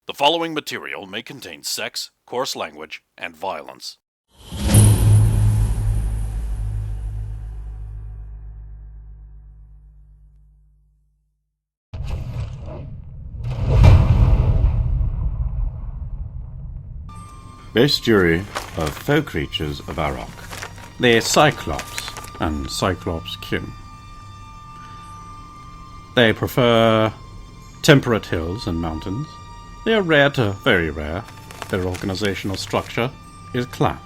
The following material may contain sex, coarse language, and violence. Bestiary of folk creatures of Arok. They're Cyclops and Cyclops kin. They prefer temperate hills and mountains. They are rare to very rare. Their organizational structure is clan.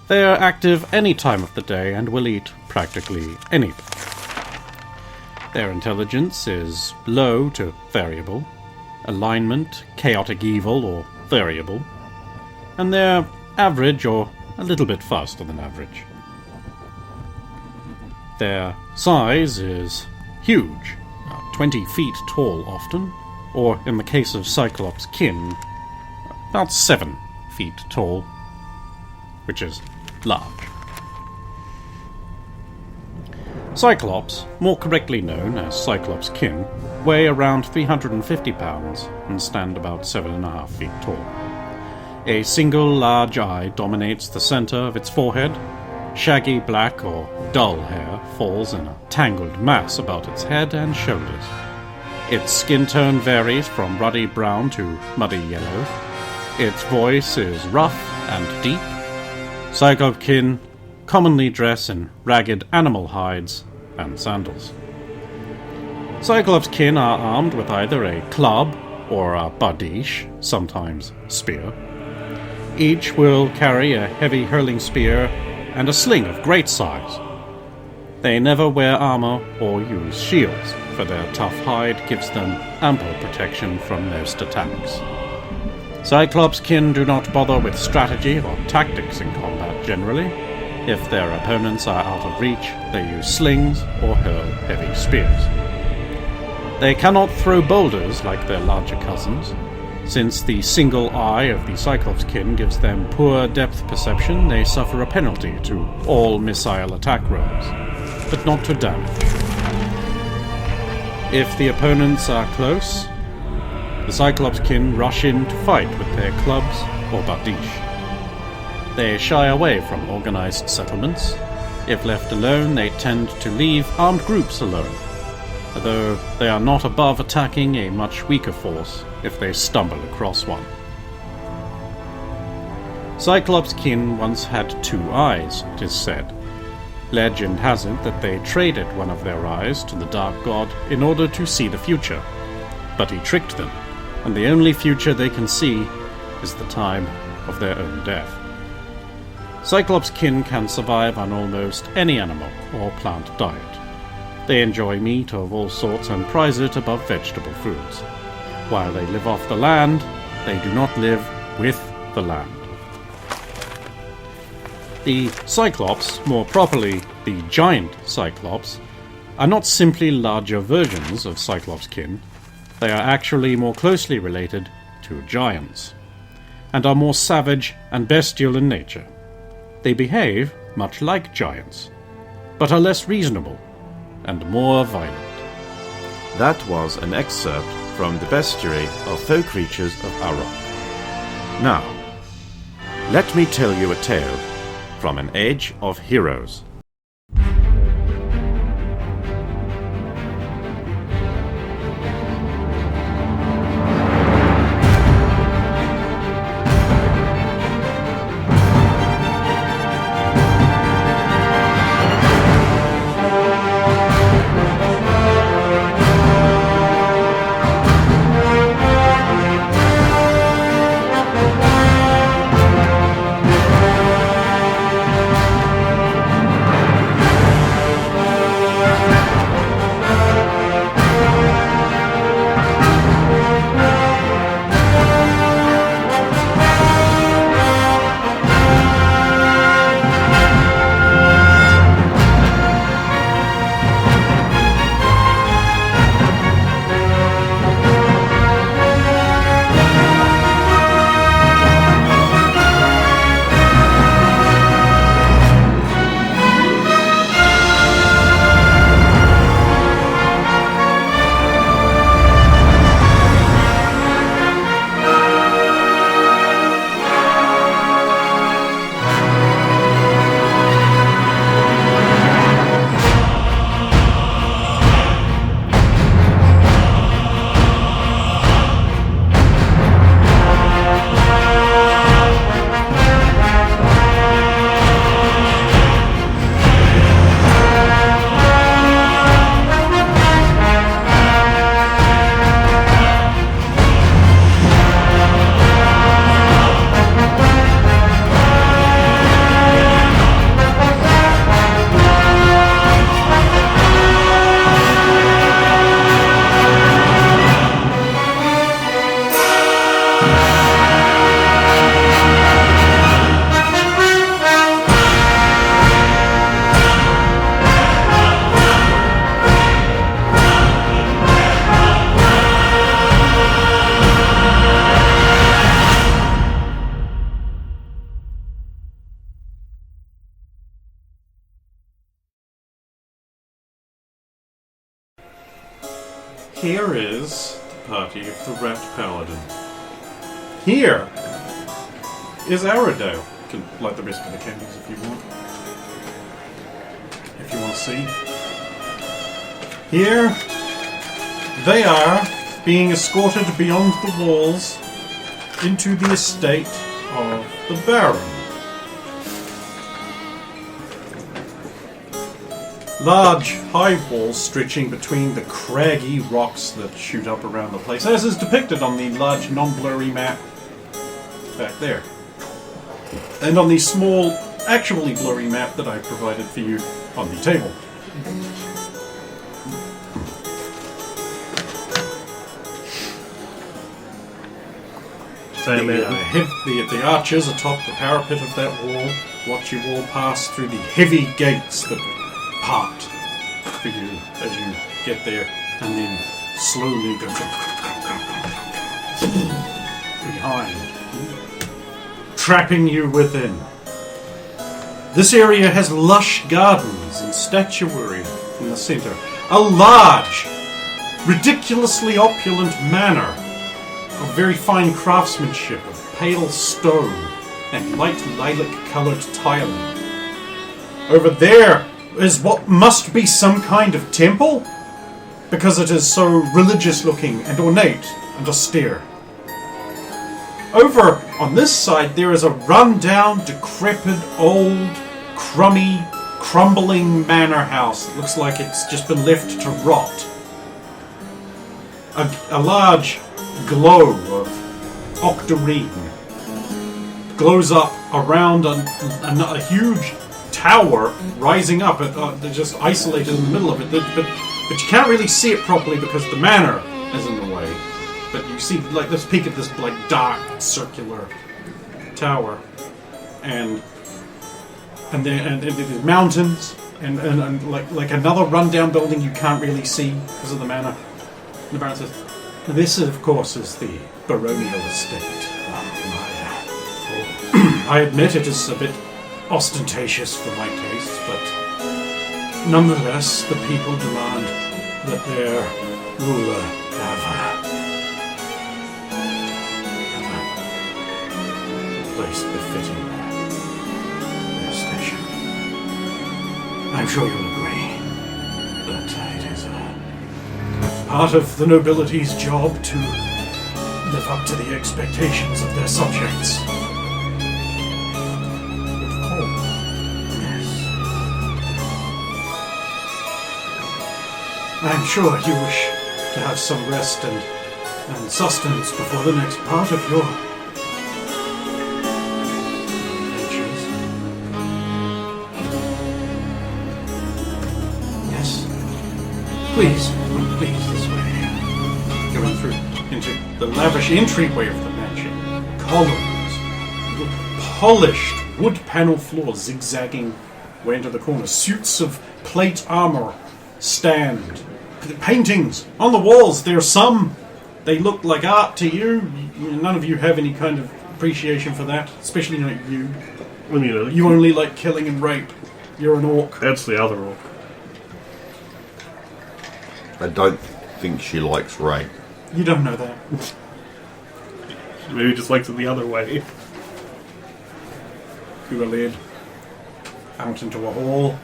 They are active any time of the day and will eat practically anything. Their intelligence is low to variable, alignment, chaotic evil, or variable, and they're average or a little bit faster than average. Their size is huge, 20 feet tall often, or in the case of Cyclops kin, about 7 feet tall, which is large. Cyclops, more correctly known as Cyclops kin, weigh around 350 pounds and stand about 7.5 feet tall. A single large eye dominates the center of its forehead. Shaggy black or dull hair falls in a tangled mass about its head and shoulders. Its skin tone varies from ruddy brown to muddy yellow. Its voice is rough and deep. Cyclops kin commonly dress in ragged animal hides and sandals. Cyclops kin are armed with either a club or a bardiche, sometimes spear. Each will carry a heavy hurling spear and a sling of great size. They never wear armor or use shields, for their tough hide gives them ample protection from most attacks. Cyclops kin do not bother with strategy or tactics in combat generally. If their opponents are out of reach, they use slings or hurl heavy spears. They cannot throw boulders like their larger cousins. Since the single eye of the Cyclops kin gives them poor depth perception, they suffer a penalty to all missile attack rolls, but not to damage. If the opponents are close, the Cyclops kin rush in to fight with their clubs or bardiche. They shy away from organized settlements. If left alone, they tend to leave armed groups alone, although they are not above attacking a much weaker force if they stumble across one. Cyclops kin once had 2 eyes, it is said. Legend has it that they traded one of their eyes to the Dark God in order to see the future, but he tricked them, and the only future they can see is the time of their own death. Cyclops kin can survive on almost any animal or plant diet. They enjoy meat of all sorts and prize it above vegetable foods. While they live off the land, they do not live with the land. The Cyclops, more properly the giant Cyclops, are not simply larger versions of Cyclops kin. They are actually more closely related to giants, and are more savage and bestial in nature. They behave much like giants, but are less reasonable and more violent. That was an excerpt from the Bestiary of Folk Creatures of Arok. Now, let me tell you a tale from an age of heroes. here is the party of the Rat Paladin. Here is Aradale. You can light the rest of the candles if you want. If you want to see. Here, they are being escorted beyond the walls into the estate of the Baron. Large, high walls stretching between the craggy rocks that shoot up around the place, as is depicted on the large non-blurry map back there. And on the small, actually blurry map that I provided for you on the table. The archers atop the parapet of that wall watch you all pass through the heavy gates that part for you as you get there, and then slowly go behind, trapping you within. This area has lush gardens and statuary in the centre. A large, ridiculously opulent manor of very fine craftsmanship, of pale stone and light lilac-coloured tiling. Over there is what must be some kind of temple, because it is so religious-looking and ornate and austere. Over on this side there is a run-down, decrepit, old, crummy, crumbling manor house. It looks like it's just been left to rot. A large glow of octarine glows up around a huge tower rising up. They're just isolated in the middle of it, but you can't really see it properly because the manor is in the way. But you see, like, this peek at this like dark circular tower, and the mountains, and like another rundown building you can't really see because of the manor. And the Baron says, "This, of course, is the baronial estate. I admit it is a bit ostentatious for my tastes, but nonetheless, the people demand that their ruler have a place befitting their station. I'm sure you'll agree that it is part of the nobility's job to live up to the expectations of their subjects." I'm sure you wish to have some rest and sustenance before the next part of your adventures. Yes. Please, this way. You run through into the lavish entryway of the mansion. Columns, polished wood panel floors zigzagging way into the corners. Suits of plate armor stand. Paintings on the walls. There are some. They look like art to you. None of you have any kind of appreciation for that. Especially not you. Well, you know, you only like killing and rape. You're an orc. That's the other orc. I don't think she likes rape. You don't know that. Maybe he just likes it the other way. You are led out into a hall.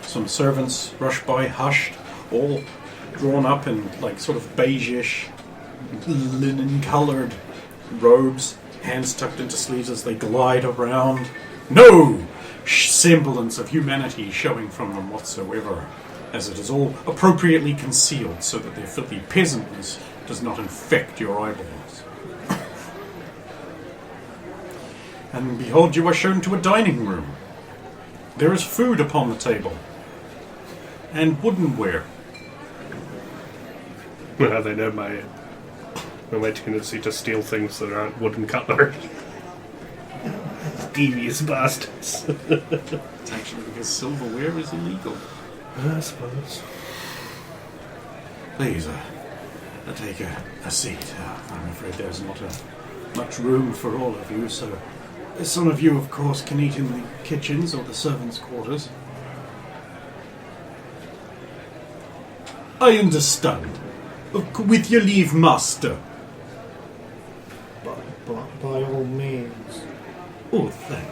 Some servants rush by, hushed, all drawn up in like sort of beige-ish, linen-coloured robes, hands tucked into sleeves as they glide around. No semblance of humanity showing from them whatsoever, as it is all appropriately concealed so that their filthy peasantness does not infect your eyeballs. And behold, you are shown to a dining room. There is food upon the table, and woodenware. Well, they know my tendency to steal things that aren't wooden cutlery. Devious bastards. It's actually because silverware is illegal. I suppose. Please, take a seat. I'm afraid there's not much room for all of you, so some of you, of course, can eat in the kitchens or the servants' quarters. I understand. With your leave, master. By all means. Oh, thank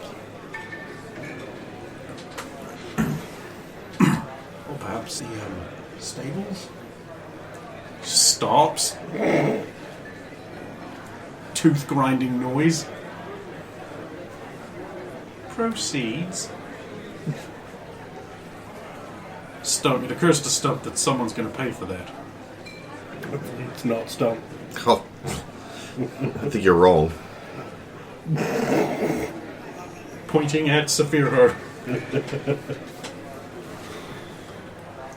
you. Or perhaps the stables? Stops. Tooth grinding noise. Proceeds. Stump. It occurs to Stump that someone's going to pay for that. It's not Stump. Oh, I think you're wrong. Pointing at Saphira.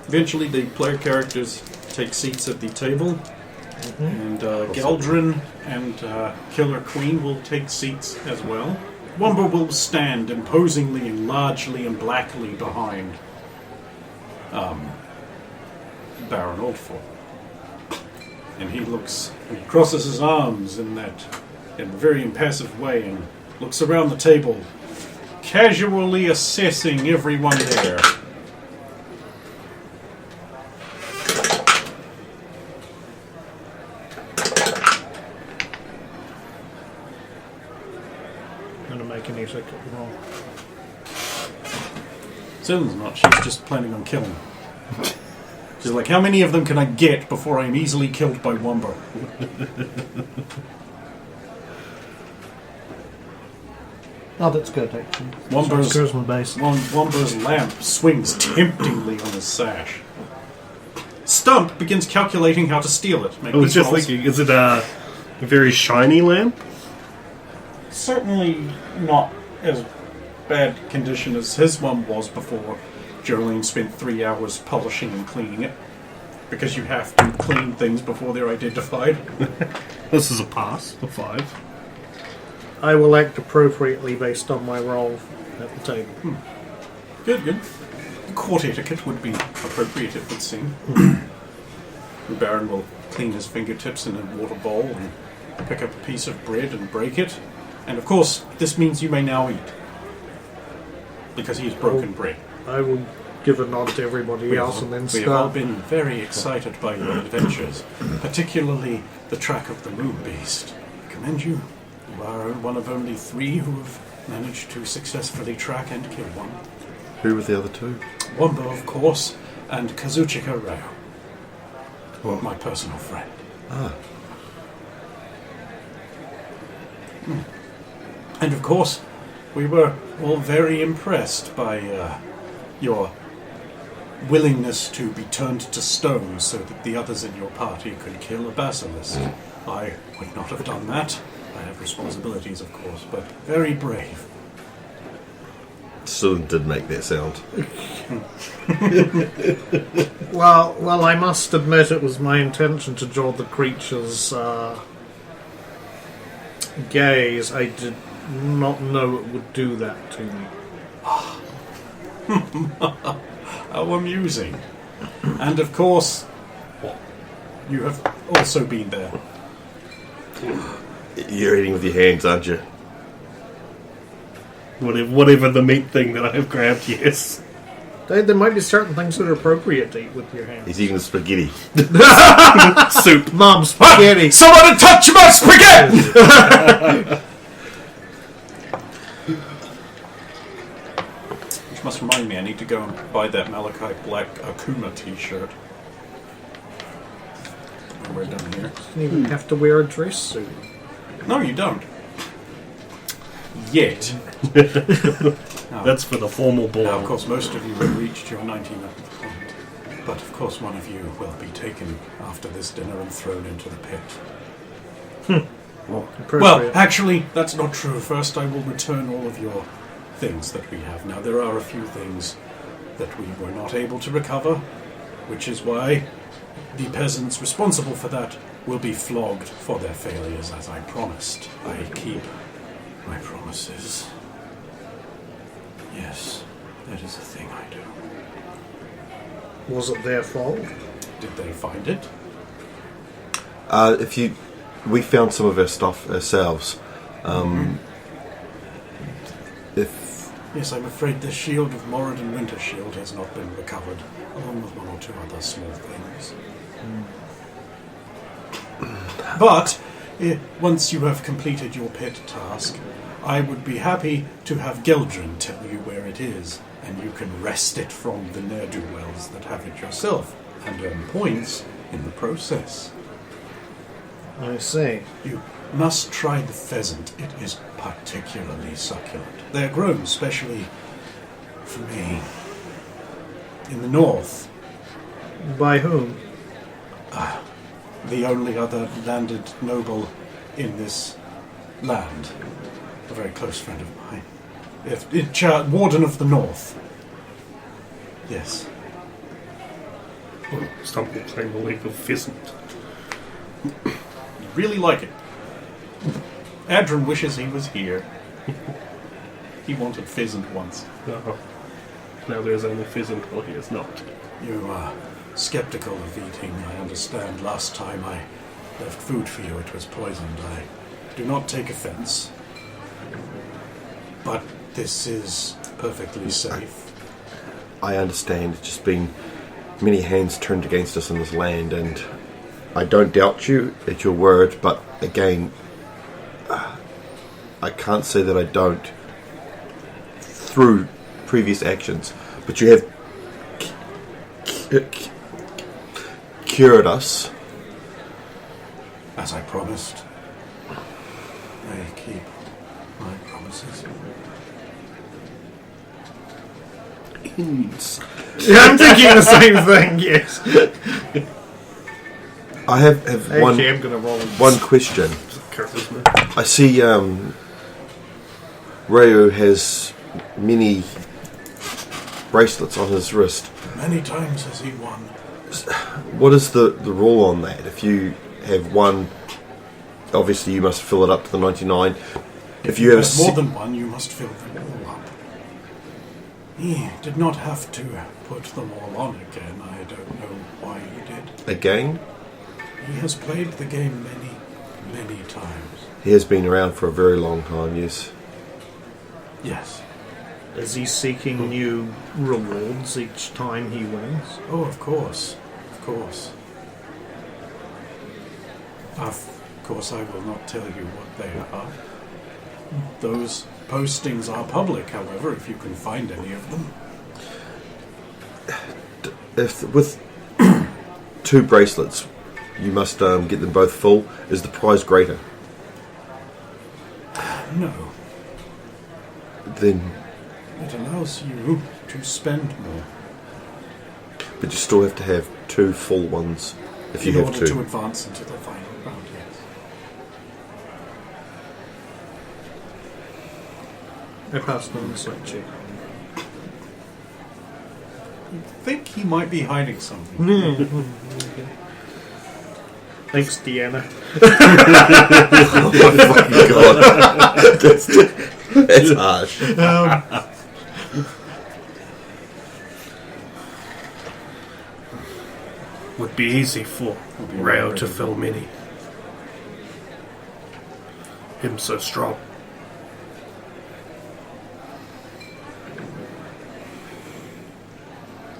Eventually, the player characters take seats at the table, and Galdrin and Killer Queen will take seats as well. Womber will stand imposingly and largely and blackly behind Baron Oldford. And he crosses his arms in a very impassive way and looks around the table, casually assessing everyone there. I'm going to make an ethical roll. Zill's not. She's just planning on killing him. She's like, how many of them can I get before I am easily killed by Womber? Oh, that's good, actually. Womber's lamp swings temptingly on his sash. Stump begins calculating how to steal it. I was just thinking, is it a very shiny lamp? Certainly not as bad condition as his one was before Jolene spent 3 hours polishing and cleaning it. Because you have to clean things before they're identified. This is a pass, a 5. I will act appropriately based on my role at the table. Good. Court etiquette would be appropriate, it would seem. The Baron will clean his fingertips in a water bowl and pick up a piece of bread and break it. And of course, this means you may now eat. Because he has broken bread. I will give a nod to everybody else and then We have all start. been very excited by your adventures, particularly the track of the Moon Beast. I commend you. You are one of only 3 who have managed to successfully track and kill one. Who were the other 2? Wombo, of course, and Kazuchika Rao. My personal friend. And of course, we were all very impressed by your willingness to be turned to stone so that the others in your party could kill a basilisk. I would not have done that. I have responsibilities, of course, but very brave. Still did make that sound. Well, I must admit it was my intention to draw the creature's gaze. I did not know it would do that to me. How amusing. And of course, you have also been there. You're eating with your hands, aren't you? Whatever the meat thing that I've grabbed, yes. There might be certain things that are appropriate to eat with your hands. He's eating the spaghetti. Soup. Mom, spaghetti! Someone touch my spaghetti! Which must remind me, I need to go and buy that Malachite Black Akuma t-shirt. We're done here. You even have to wear a dress suit. No, you don't. Yet. That's for the formal ball. Now, of course, most of you have reached your 19th point. But, of course, one of you will be taken after this dinner and thrown into the pit. Well, actually, that's not true. First, I will return all of your things that we have. Now, there are a few things that we were not able to recover, which is why the peasants responsible for that will be flogged for their failures, as I promised. I keep my promises. Yes, that is a thing I do. Was it their fault? Did they find it? We found some of our stuff ourselves. Yes, I'm afraid the shield of Moradin Winter Shield has not been recovered, along with 1 or 2 other small things. But once you have completed your pet task, I would be happy to have Geldrin tell you where it is, and you can wrest it from the ne'er-do-wells that have it yourself, and earn points in the process. I see. You must try the pheasant. It is particularly succulent. They're grown specially for me in the north. By whom? The only other landed noble in this land. A very close friend of mine. Warden of the North. Yes. Well, some people claim the legal pheasant. You really like it. Adron wishes he was here. He wanted pheasant once. Now there's only pheasant, or he is not. You are skeptical of eating, I understand. Last time I left food for you, it was poisoned. I do not take offense. But this is perfectly safe. I understand. It's just been many hands turned against us in this land, and I don't doubt you at your word, but again, I can't say that I don't through previous actions, but you have cured us. As I promised, I keep my promises. Yeah, I'm thinking the same thing, yes. I have Actually, I'm going to roll. one question. Charisma. I see Rayo has many bracelets on his wrist. Many times has he won. What is the rule on that? If you have one, obviously you must fill it up to the 99. If you have more than one, you must fill them all up. He did not have to put them all on again. I don't know why he did. again, He has played the game many, many times. he has been around for a very long time, yes. Yes. Is he seeking new rewards each time he wins? Oh, of course. Of course. Of course, I will not tell you what they are. Those postings are public, however, if you can find any of them. If with 2 bracelets, you must get them both full. Is the prize greater? No. Then, It allows you to spend more but you still have to have 2 full ones. If you in have order to 2, advance into the final round, yes. I passed on the insight check. I think he might be hiding something. Thanks, Deanna. oh my fucking god, that's harsh. Would be easy for Rayo to fill many. Him so strong.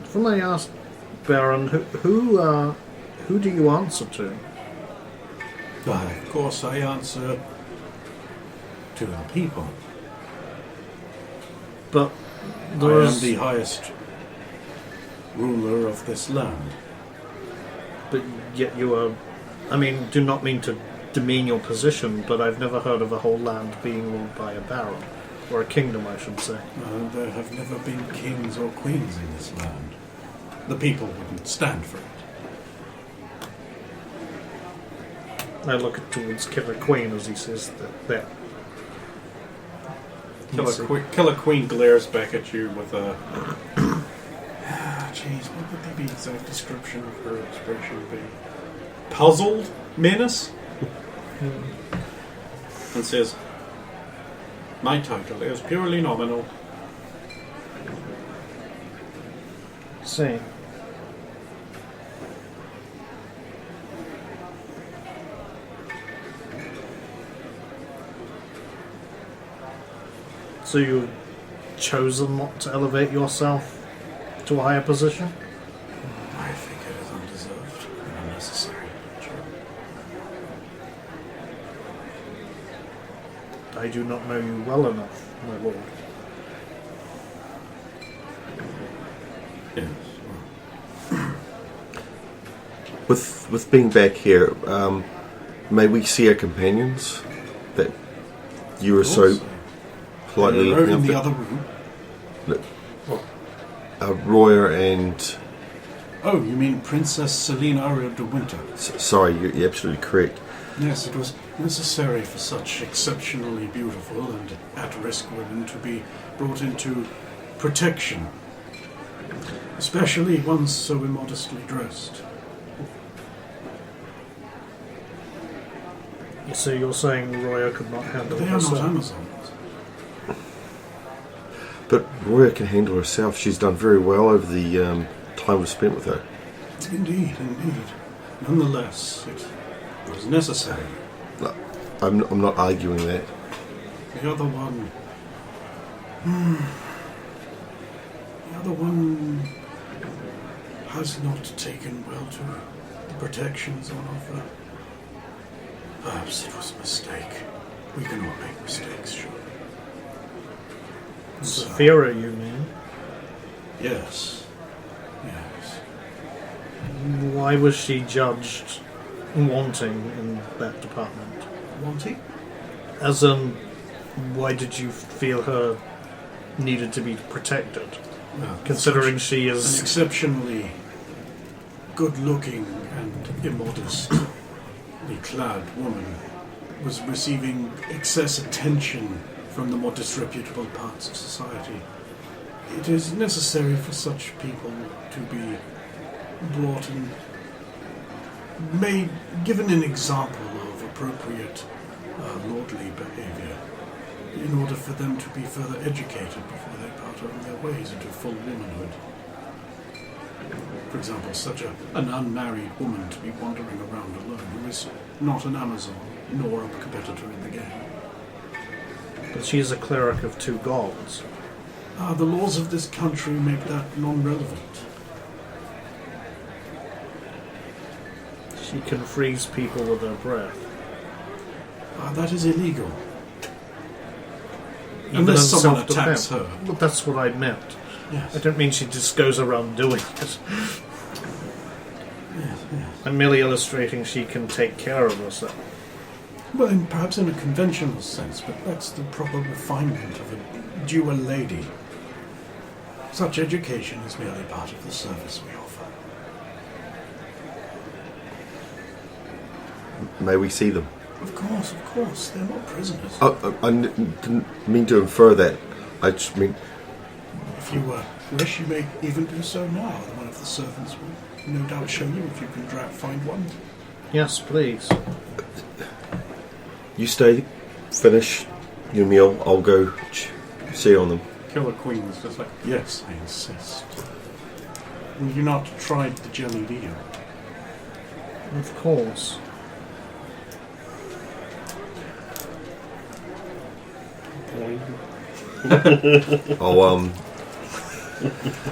If I may ask, Baron, who do you answer to? Of course, I answer to the people. But I there am is, the highest ruler of this land. but yet you are. I mean, do not mean to demean your position, but I've never heard of a whole land being ruled by a baron, or a kingdom, I should say. There have never been kings or queens in this land. The people wouldn't stand for it. I look towards Killer Queen as he says that. Killer Queen glares back at you with a... Jeez, what would the exact description of her expression be? Puzzled menace? And says, my title is purely nominal. See. So you've chosen not to elevate yourself to a higher position? I think it is undeserved and unnecessary. I do not know you well enough, my lord. Yes. With being back here, may we see our companions that you were so politely They're looking in the after? other room. Look, Royer and... Oh, you mean Princess Selena of de Winter? Sorry, you're absolutely correct. Yes, it was necessary for such exceptionally beautiful and at-risk women to be brought into protection, especially ones so immodestly dressed. So you're saying Roya could not handle They are herself? not Amazons. But Royer can handle herself. She's done very well over the time we've spent with her. Indeed, indeed. Nonetheless, it was necessary. I'm not arguing that. The other one... The other one has not taken well to the protections on offer. Perhaps it was a mistake. We can all make mistakes, sure. Saphira, you mean? Yes. Yes. Why was she judged wanting in that department? Wanting? As in, why did you feel her needed to be protected? Well, Considering she an is... exceptionally good-looking and immodestly clad woman was receiving excess attention from the more disreputable parts of society. It is necessary for such people to be brought and given an example of appropriate lordly behavior in order for them to be further educated before they part on their ways into full womanhood. For example, such an unmarried woman to be wandering around alone who is not an Amazon nor a competitor in the game. But she is a cleric of two gods. The laws of this country make that non-relevant. She can freeze people with her breath. That is illegal. Even Unless in someone self-defense. attacks her. Well, that's what I meant. Yes. I don't mean she just goes around doing it. Yes, yes. I'm merely illustrating she can take care of herself. Well, perhaps in a conventional sense, but that's the proper refinement of a dual lady. Such education is merely part of the service we offer. May we see them? Of course. They're not prisoners. I didn't mean to infer that. I just mean... If you wish, you may even do so now. One of the servants will no doubt show you if you can find one. Yes, please. You stay, finish your meal, I'll go see on them. Killer Queen was just like, yes, I insist. Will you not try the jelly deal? Of course.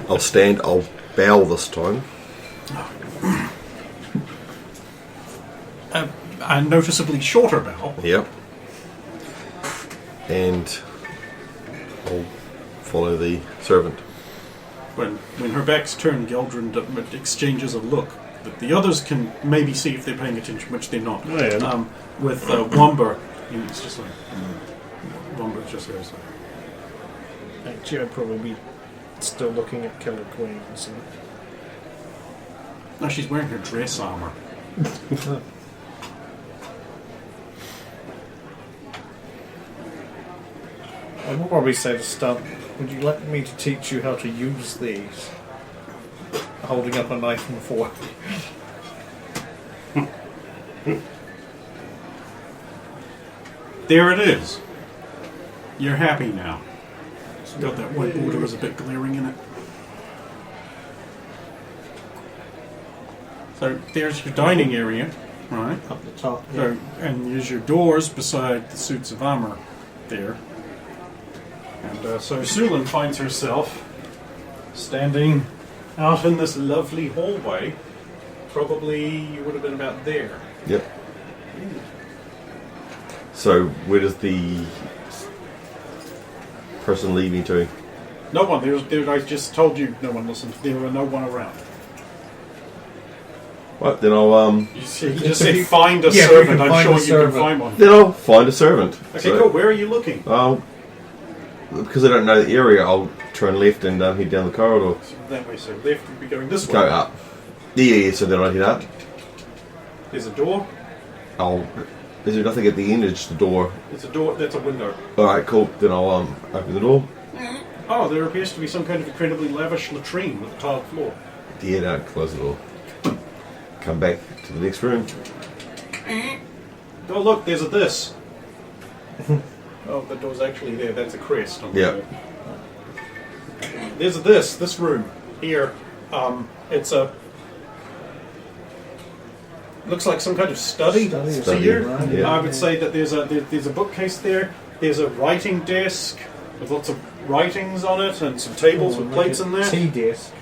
I'll stand, I'll bow this time. A noticeably shorter bow. Yep. And I'll follow the servant. When her back's turned, Geldrin exchanges a look that the others can maybe see if they're paying attention, which they're not. Oh, yeah. With Womber, it's just like Womber just goes like, Actually, I'd probably be still looking at Killer Queen. So. no, she's wearing her dress armor. I will probably say to Stunt, would you like me to teach you how to use these? Holding up a knife and fork. There it is. You're happy now. It's got that white border is a bit glaring in it. So there's your dining area, right? Up the top. Yeah. So, and there's your doors beside the suits of armor there. And so Sulin finds herself standing out in this lovely hallway. Probably you would have been about there. Yep. So where does the person lead me to? No one. I just told you no one listened. There were no one around. Right, then I'll You just said find a Yeah, we servant. can I'm find sure a you servant. can find one. then I'll find a servant. Okay, cool. Where are you looking? Because I don't know the area, I'll turn left and head down the corridor. That way, so left would be going this way. Go up. Yeah, so then I'll head up. There's a door. Is there nothing at the end? It's just the door. It's a door. That's a window. Alright, cool. Then I'll open the door. Oh, there appears to be some kind of incredibly lavish latrine with a tiled floor. Yeah, no, close the door. Come back to the next room. Oh, look, there's a this. Oh, the door's actually there. That's a crest. On the Yeah. wall. There's a this room here. It's a looks like some kind of study. Study, Here, right, yeah. I would say that there's a bookcase there. There's a writing desk with lots of writings on it and some tables with plates in there. Tea desk.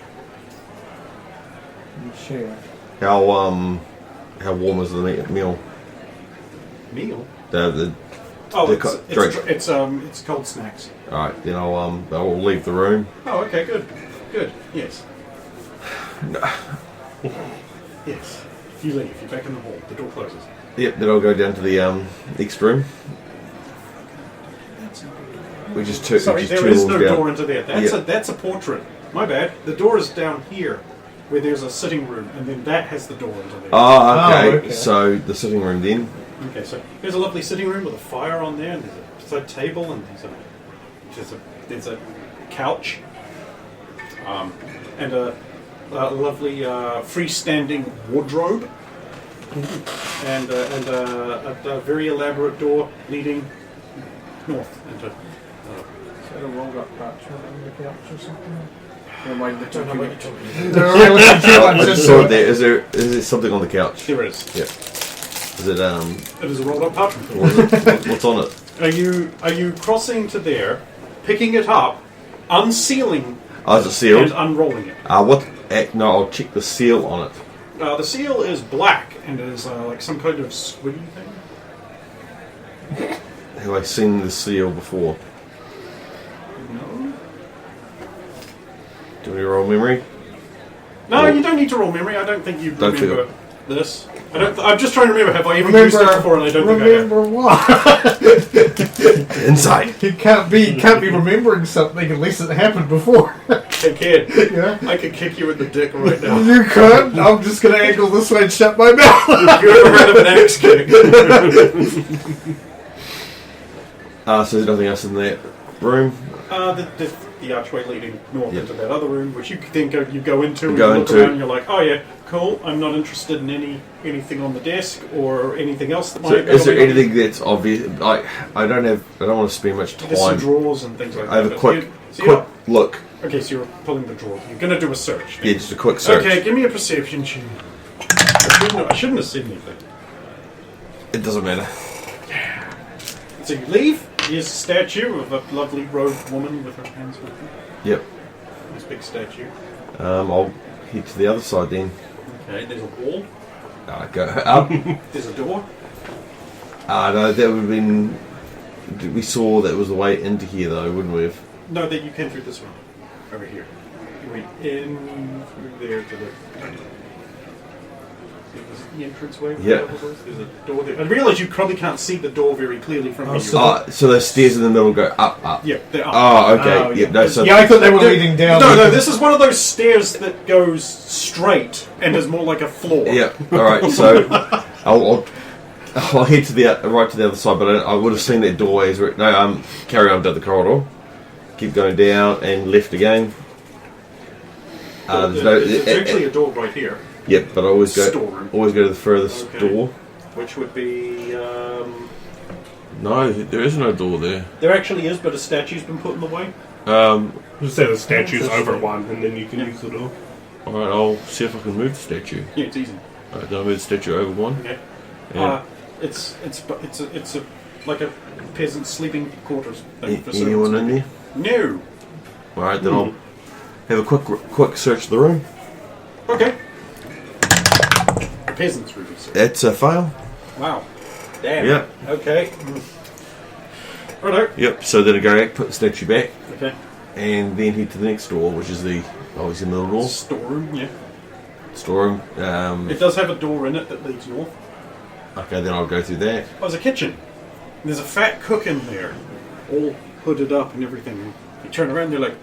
Share. How warm is the meal? Meal. The Oh, drink. it's cold snacks. Alright, then I'll leave the room. Oh, okay, good. Yes. Yes. If you leave, you're back in the hall. The door closes. Yep, then I'll go down to the next room. Which is two. Sorry, which there two is walls no down. door into there. That's a portrait. My bad. The door is down here, where there's a sitting room, and then that has the door into there. Oh, okay. Oh, okay. So the sitting room then. Okay, so there's a lovely sitting room with a fire on there, and there's a side table, and there's a couch, and a lovely freestanding wardrobe, and a very elaborate door leading north into. Is that a rolled up parchment on the couch or something? Or am I I don't know what you're talking about. There are really two I ones in just saw it there. there. Is there something on the couch? There it is. Yeah. Is it It is a rolled up parchment. what's on it? Are you crossing to there, picking it up, unsealing Oh, is it sealed? and unrolling it? No, I'll check the seal on it. The seal is black and is like some kind of squiddy thing. Have I seen the seal before? No. Do we roll memory? No, you don't need to roll memory. I don't think you Don't remember this. I'm just trying to remember. Have I ever used it before? And I don't think I have. Remember what? Inside. You can't be remembering something unless it happened before. Hey kid, Yeah. I could kick you in the dick right now. You could. I'm just gonna angle this way and shut my mouth. You ever heard of an axe kick? So there's nothing else in that room? The archway leading north Yep. into that other room, which you think you go into, and Go you look into. around and you're like, oh yeah, cool, I'm not interested in anything on the desk or anything else that might So is there going on. anything that's obvious? Like, I don't want to spend much There's some time. drawers and things like I have that. a quick you're- look. okay, so you're pulling the drawer. You're going to do a search. Yeah, just a quick search. Okay, give me a perception check. I shouldn't have said anything. It doesn't matter. So you leave. Here's a statue of a lovely robed woman with her hands open. Yep. This big statue. I'll head to the other side then. Okay, there's a wall. Go up. There's a door. No, that would have been. We saw that was the way into here, though, wouldn't we have? No, that you came through this one. Over here. You went in through there to the. Is it the entranceway? Yeah. There's a door there. I realise you probably can't see the door very clearly from here. So the stairs in the middle go up. Yeah, they're up. Oh, okay. Oh, Yep. No, so Yeah, I thought they were leading down. No, this is one of those stairs that goes straight and is more like a floor. yeah. All right. So I'll head to the right to the other side, but I would have seen that doorway. Carry on down the corridor. Keep going down and left again. There's actually a door right here, Yep, but I always go Storeroom. to the furthest Okay. door. which would be. No, there is no door there. There actually is, but a statue's been put in the way. Just say the statue's over one, and then you can use the door. All right, I'll see if I can move the statue. Yeah, it's easy. All right, then I'll move the statue over one. Okay. Yeah. It's like a peasant sleeping quarters thing for Anyone servants. in there? No. All right, then I'll have a quick search of the room. Okay. Peasants room. It's a fail. Wow. Damn. Yeah. Okay. Righto. Yep. So then I go back, put the statue back, Okay. and then head to the next door, which is the obviously the middle door. Storeroom, yeah. Storeroom. It does have a door in it that leads north. Okay, then I'll go through that. Oh, there's a kitchen. There's a fat cook in there, all hooded up and everything. You turn around, they're like,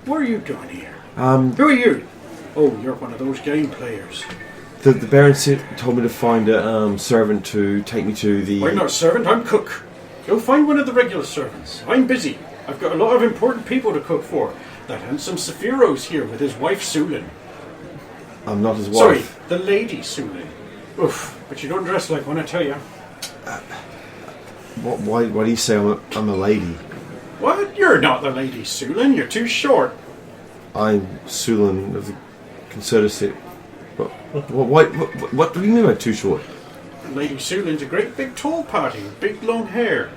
"What are you doing here? Who are you?" "Oh, you're one of those game players." The Baron told me to find a servant to take me to the. "I'm not a servant, I'm cook. Go find one of the regular servants. I'm busy. I've got a lot of important people to cook for. That handsome Sephiro's here with his wife Sulin." I'm not his "Sorry, wife. the lady Sulin. Oof, but you don't dress like one, I tell you." Why do you say I'm a lady? "What? You're not the lady Sulin, you're too short." I'm Sulin of the Concerted. What do you mean by too short? Lady Sulin's a great big tall party with big long hair.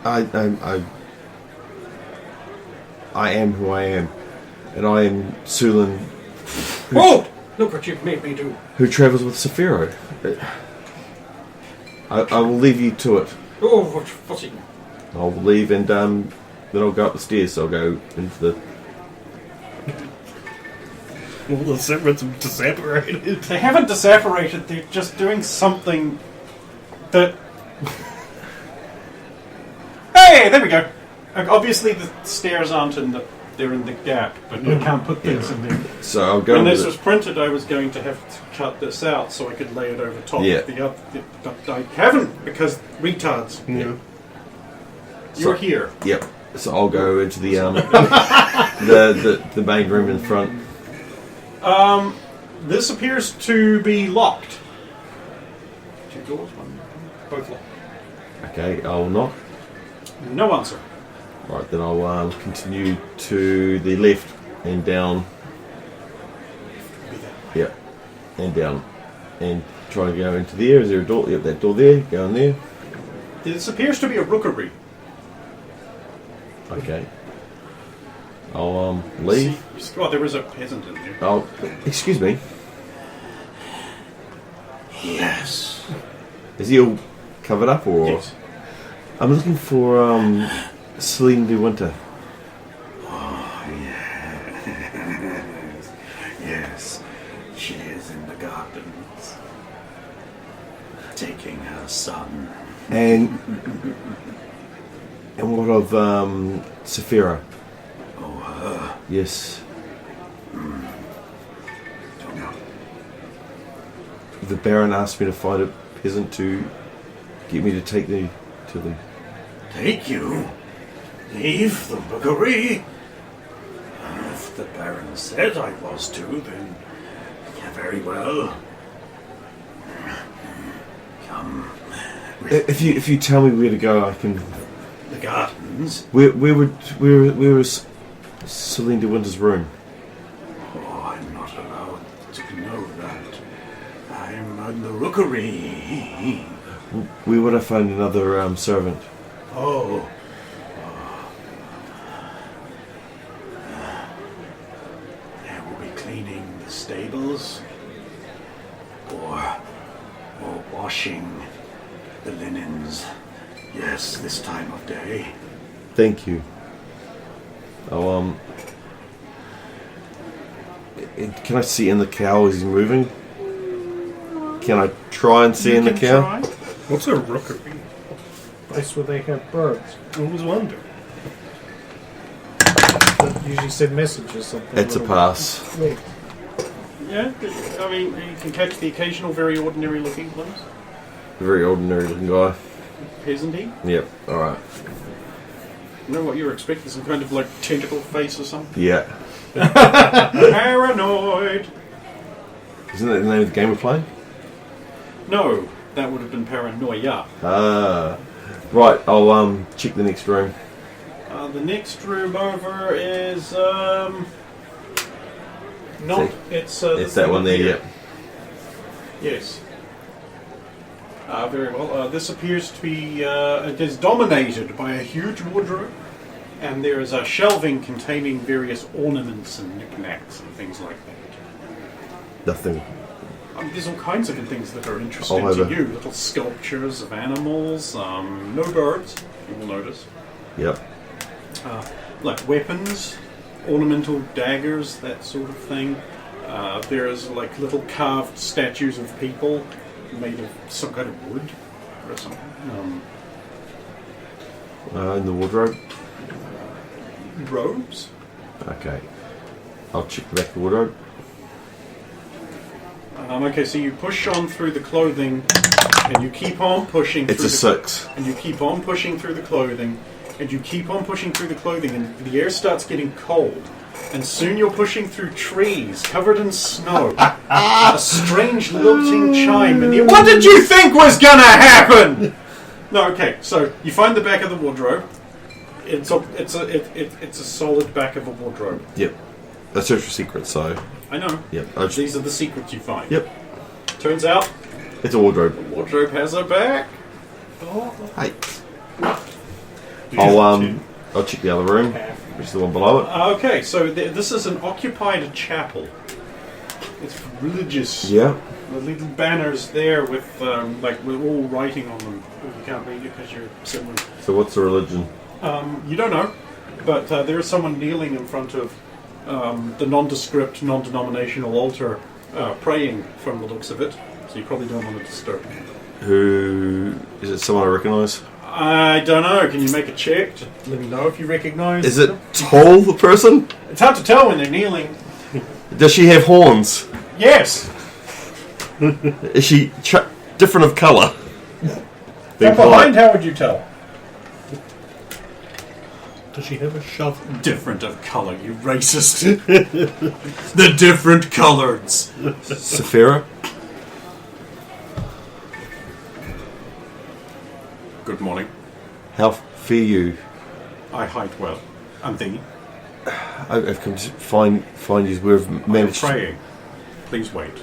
I am who I am, and I am Sulin. Oh! Look what you've made me do. Who travels with Sephiro. I will leave you to it. Oh, what's it? I'll leave and then I'll go up the stairs. So I'll go into the. All the servants have disapparated. They haven't disapparated, they're just doing something that... Hey, there we go. Obviously the stairs aren't in the... They're in the gap, but you can't put things in there. So I'll go. When this was printed, I was going to have to cut this out so I could lay it over top Yeah. of the other... But I haven't, because retards. Yeah. You're here. Yep. So I'll go into the the main room in front. This appears to be locked. Two doors, one, both locked. Okay, I'll knock. No answer. Right, then I'll continue to the left and down. Yep, and down, and try to go into there. Is there a door? Yep, that door there. Go in there. This appears to be a rookery. Okay. I'll leave. See, well, there is a peasant in there. Oh, excuse me. Yes. Is he all covered up or? Yes. I'm looking for Celine de Winter. Oh, yes. Yes. She is in the gardens. Taking her son. And what of Saphira? Oh, her. Yes. Don't know. The Baron asked me to find a peasant to get me to take to them. Take you? Leave the rookery? If the Baron said I was to, then yeah, very well. Come. If you tell me where to go, I can. The gardens? Where was Celine de Winter's room? Oh, I'm not allowed to know that. I'm in the rookery. Where would I find another servant? Oh. They will be cleaning the stables or washing the linens. Yes, this time of day. Thank you. Oh, can I see in the cow as he's moving? Can I try and see in the cow? What's a rookery? Place where they have birds. I always wonder. That usually send messages. Something. It's a pass. Wait. Yeah, I mean, you can catch the occasional very ordinary looking ones. Very ordinary looking guy. Peasanty. Yep. All right. You know what you were expecting? Some kind of like tentacle face or something? Yeah. Paranoid! Isn't that the name of the game we're playing? No, that would have been paranoia. Ah. Right. I'll check the next room. The next room over is not. It's that one there. Yep. Yes. Very well. This appears to be. It is dominated by a huge wardrobe, and there is a shelving containing various ornaments and knickknacks and things like that. Nothing. There's all kinds of things that are interesting I'll to have a- you. Little sculptures of animals. No birds, you will notice. Yep. Like weapons, ornamental daggers, that sort of thing. There's like little carved statues of people made of some kind of wood or something. In the wardrobe. Robes. Okay. I'll check the back of the wardrobe. Okay, so you push on through the clothing, and you keep on pushing. It's through a the 6. And you keep on pushing through the clothing, and you keep on pushing through the clothing, and the air starts getting cold. And soon you're pushing through trees covered in snow. A strange lilting chime in the air. What did you think was gonna happen? No, okay. So you find the back of the wardrobe. It's a solid back of a wardrobe. Yep. That's search for secrets, so... I know. Yep. These are the secrets you find. Yep. Turns out It's a wardrobe. the wardrobe has a back. Hey. I'll check the other room, which is the one below it. Okay, so this is an occupied chapel. It's religious. Yeah. The little banners there with with all writing on them. You can't read it because you're sitting. So what's the religion? You don't know, but there is someone kneeling in front of the nondescript, non-denominational altar, praying from the looks of it. So you probably don't want to disturb him. Who... Is it someone I recognise? I don't know. Can you make a check to let me know if you recognise? Is it tall, the person? It's hard to tell when they're kneeling. Does she have horns? Yes. Is she different of colour? From behind, how would you tell? Does she have a shovel? Different of colour, you racist. The different colours. Saphira? Good morning. How fare you? I hide well. And thee? I've come to find you. We've I'm managed... praying. Please wait.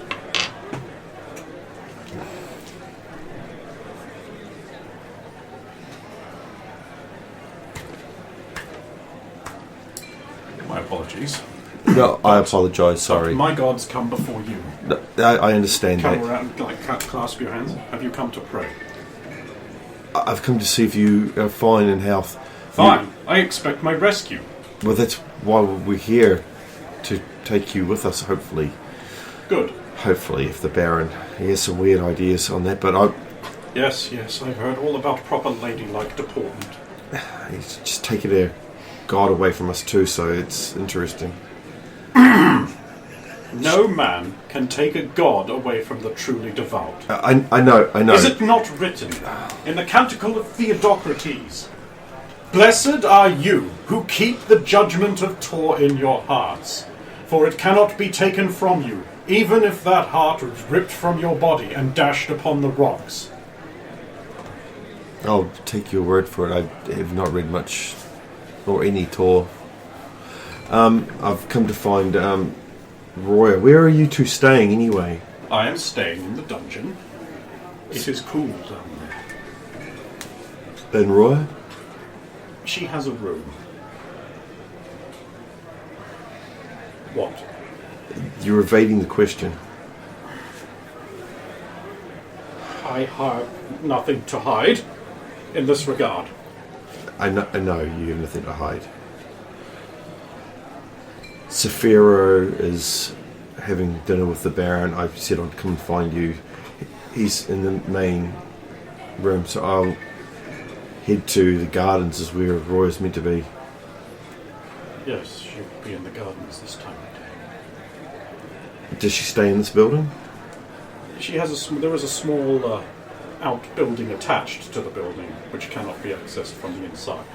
My apologies. No, I apologise, sorry. My gods come before you. No, I understand Come that. around, clasp your hands. Have you come to pray? I've come to see if you are fine in health. Fine. I expect my rescue. Well, that's why we're here, to take you with us, hopefully. Good. Hopefully, if the Baron... He has some weird ideas on that, but Yes, I've heard all about proper ladylike deportment. he's just taken their God away from us too, so it's interesting. No man can take a god away from the truly devout. I know. Is it not written in the Canticle of Theodocrates? Blessed are you who keep the judgment of Tor in your hearts, for it cannot be taken from you, even if that heart was ripped from your body and dashed upon the rocks. I'll take your word for it. I have not read much, or any Tor. I've come to find Roya. Where are you two staying anyway? I am staying in the dungeon. It is cool down there. And Roya? She has a room. What? You're evading the question. I have nothing to hide in this regard. I know you have nothing to hide. Saphiro is having dinner with the Baron. I said I'd come and find you. He's in the main room, so I'll head to the gardens, is where Roy's meant to be. Yes, she'll be in the gardens this time of day. Does she stay in this building? She has there is a small outbuilding attached to the building, which cannot be accessed from the inside.